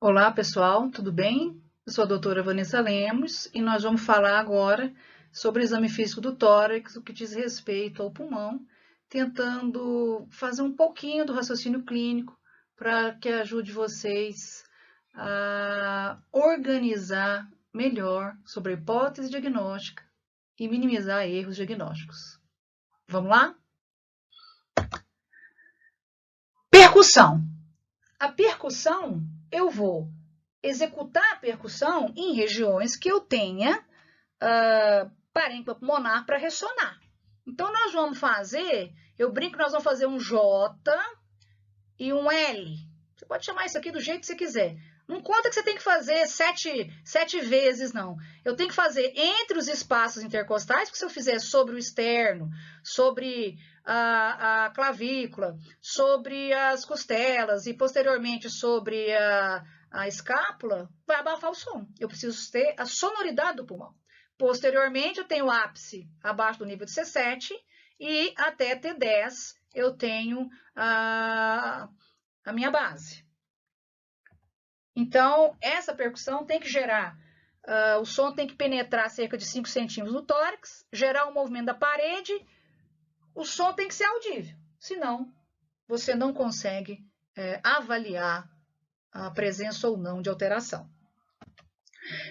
Olá, pessoal, tudo bem? Eu sou a doutora Vanessa Lemos e nós vamos falar agora sobre o exame físico do tórax, o que diz respeito ao pulmão, tentando fazer um pouquinho do raciocínio clínico para que ajude vocês a organizar melhor sobre a hipótese diagnóstica e minimizar erros diagnósticos. Vamos lá? Percussão. A percussão, eu vou executar a percussão em regiões que eu tenha parênquima pulmonar para ressonar. Então, nós vamos fazer, eu brinco que nós vamos fazer um J e um L. Você pode chamar isso aqui do jeito que você quiser. Não conta que você tem que fazer sete vezes, não. Eu tenho que fazer entre os espaços intercostais, porque se eu fizer sobre o externo, sobre a clavícula, sobre as costelas e posteriormente sobre a escápula, vai abafar o som. Eu preciso ter a sonoridade do pulmão. Posteriormente, eu tenho o ápice abaixo do nível de C7 e até T10 eu tenho a minha base. Então, essa percussão tem que gerar, o som tem que penetrar cerca de 5 centímetros no tórax, gerar um movimento da parede, o som tem que ser audível, senão você não consegue avaliar a presença ou não de alteração.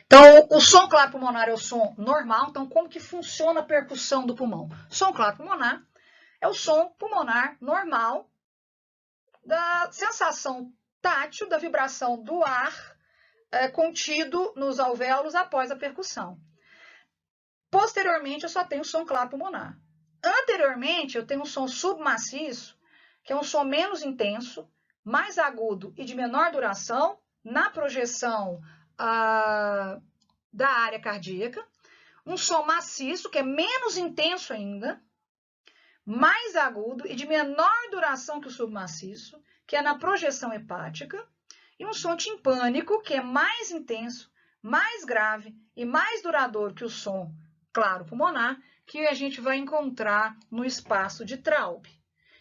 Então, o som claro pulmonar é o som normal. Então, como que funciona a percussão do pulmão? Som claro pulmonar é o som pulmonar normal da sensação tátil da vibração do ar contido nos alvéolos após a percussão. Posteriormente, eu só tenho som claro pulmonar. Anteriormente, eu tenho um som submaciço, que é um som menos intenso, mais agudo e de menor duração, na projeção da área cardíaca. Um som maciço, que é menos intenso ainda, mais agudo e de menor duração que o submaciço, que é na projeção hepática. E um som timpânico, que é mais intenso, mais grave e mais duradouro que o som claro pulmonar, que a gente vai encontrar no espaço de Traub.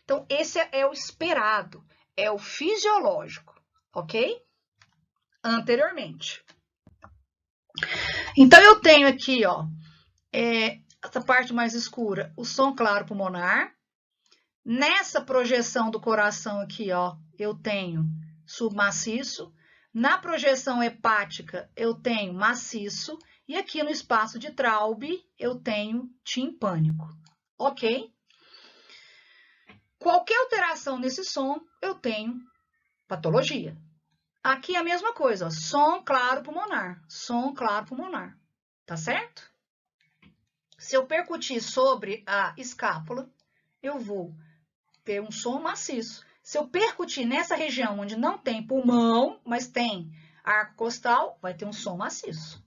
Então, esse é o esperado, é o fisiológico, ok? Anteriormente. Então, eu tenho aqui, ó, essa parte mais escura, o som claro pulmonar. Nessa projeção do coração aqui, ó, eu tenho submaciço. Na projeção hepática, eu tenho maciço. E aqui no espaço de Traub, eu tenho timpânico. Ok? Qualquer alteração nesse som, eu tenho patologia. Aqui é a mesma coisa, ó, som claro pulmonar. Som claro pulmonar. Tá certo? Se eu percutir sobre a escápula, eu vou ter um som maciço. Se eu percutir nessa região onde não tem pulmão, mas tem arco costal, vai ter um som maciço.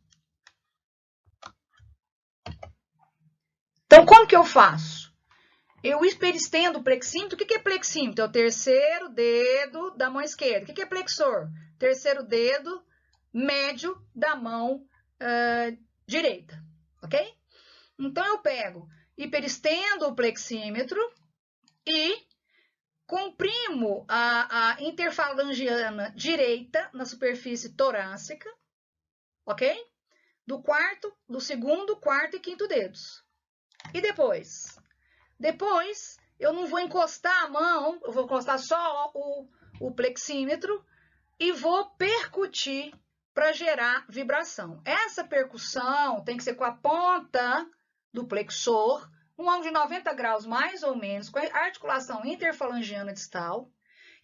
Então, como que eu faço? Eu hiperestendo o plexímetro. O que é plexímetro? É o terceiro dedo da mão esquerda. O que é plexor? Terceiro dedo médio da mão direita. Ok? Então, eu pego, hiperestendo o plexímetro e comprimo a interfalangiana direita na superfície torácica, ok? Do quarto, do segundo, quarto e quinto dedos. E depois? Depois, eu não vou encostar a mão, eu vou encostar só o plexímetro e vou percutir para gerar vibração. Essa percussão tem que ser com a ponta do plexor, um ângulo de 90 graus mais ou menos, com a articulação interfalangiana distal.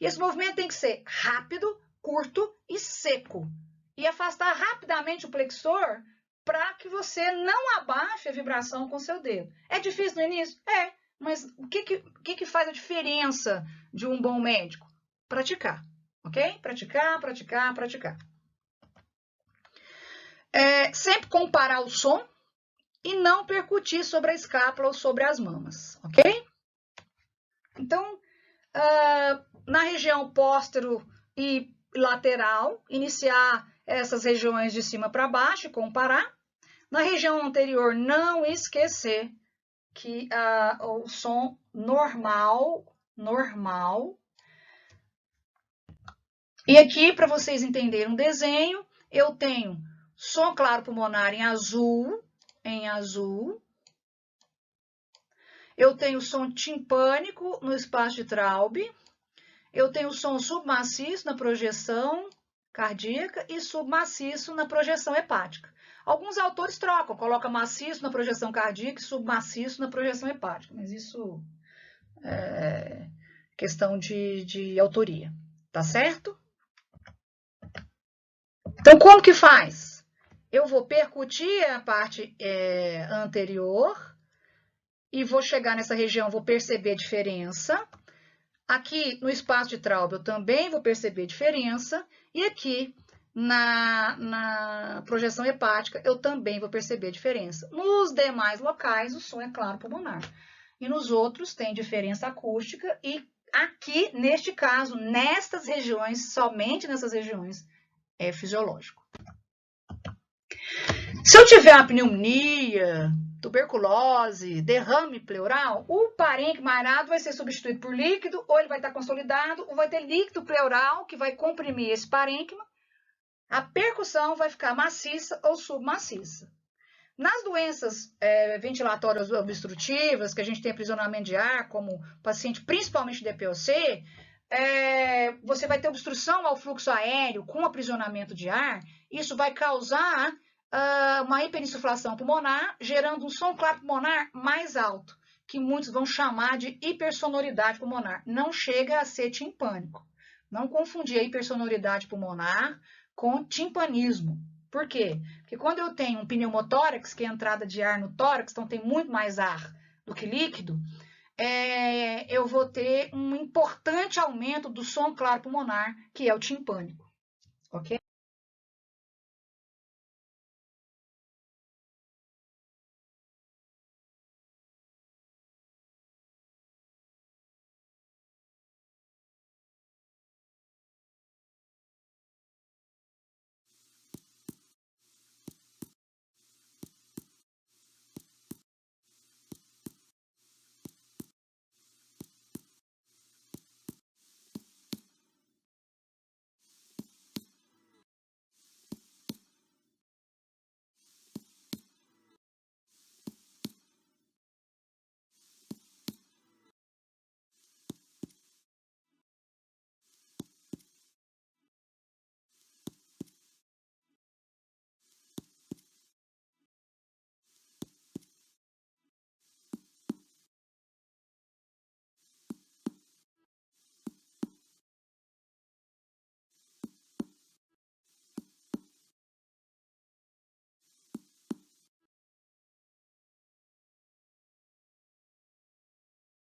E esse movimento tem que ser rápido, curto e seco. E afastar rapidamente o plexor para que você não abaixe a vibração com o seu dedo. É difícil no início? É. Mas o que faz a diferença de um bom médico? Praticar, ok? Praticar, praticar, praticar. Sempre comparar o som e não percutir sobre a escápula ou sobre as mamas, ok? Então, na região póstero e lateral, iniciar essas regiões de cima para baixo e comparar. Na região anterior, não esquecer que o som normal E aqui, para vocês entenderem um desenho, eu tenho som claro pulmonar em azul. Eu tenho som timpânico no espaço de Traub. Eu tenho som submaciço na projeção cardíaca e submaciço na projeção hepática. Alguns autores trocam, colocam maciço na projeção cardíaca e submaciço na projeção hepática, mas isso é questão de autoria, tá certo? Então, como que faz? Eu vou percutir a parte anterior e vou chegar nessa região, vou perceber a diferença. Aqui no espaço de Traub eu também vou perceber diferença. E aqui na projeção hepática eu também vou perceber diferença. Nos demais locais o som é claro pulmonar. E nos outros tem diferença acústica. E aqui, neste caso, nestas regiões, somente nessas regiões, é fisiológico. Se eu tiver uma pneumonia, tuberculose, derrame pleural, o parênquima aerado vai ser substituído por líquido, ou ele vai estar consolidado, ou vai ter líquido pleural que vai comprimir esse parênquima. A percussão vai ficar maciça ou submaciça. Nas doenças ventilatórias obstrutivas, que a gente tem aprisionamento de ar, como paciente principalmente de DPOC, você vai ter obstrução ao fluxo aéreo com aprisionamento de ar. Isso vai causar uma hiperinsuflação pulmonar, gerando um som claro pulmonar mais alto, que muitos vão chamar de hipersonoridade pulmonar. Não chega a ser timpânico. Não confundir a hipersonoridade pulmonar com timpanismo. Por quê? Porque quando eu tenho um pneumotórax, que é a entrada de ar no tórax, então tem muito mais ar do que líquido, eu vou ter um importante aumento do som claro pulmonar, que é o timpânico. Ok?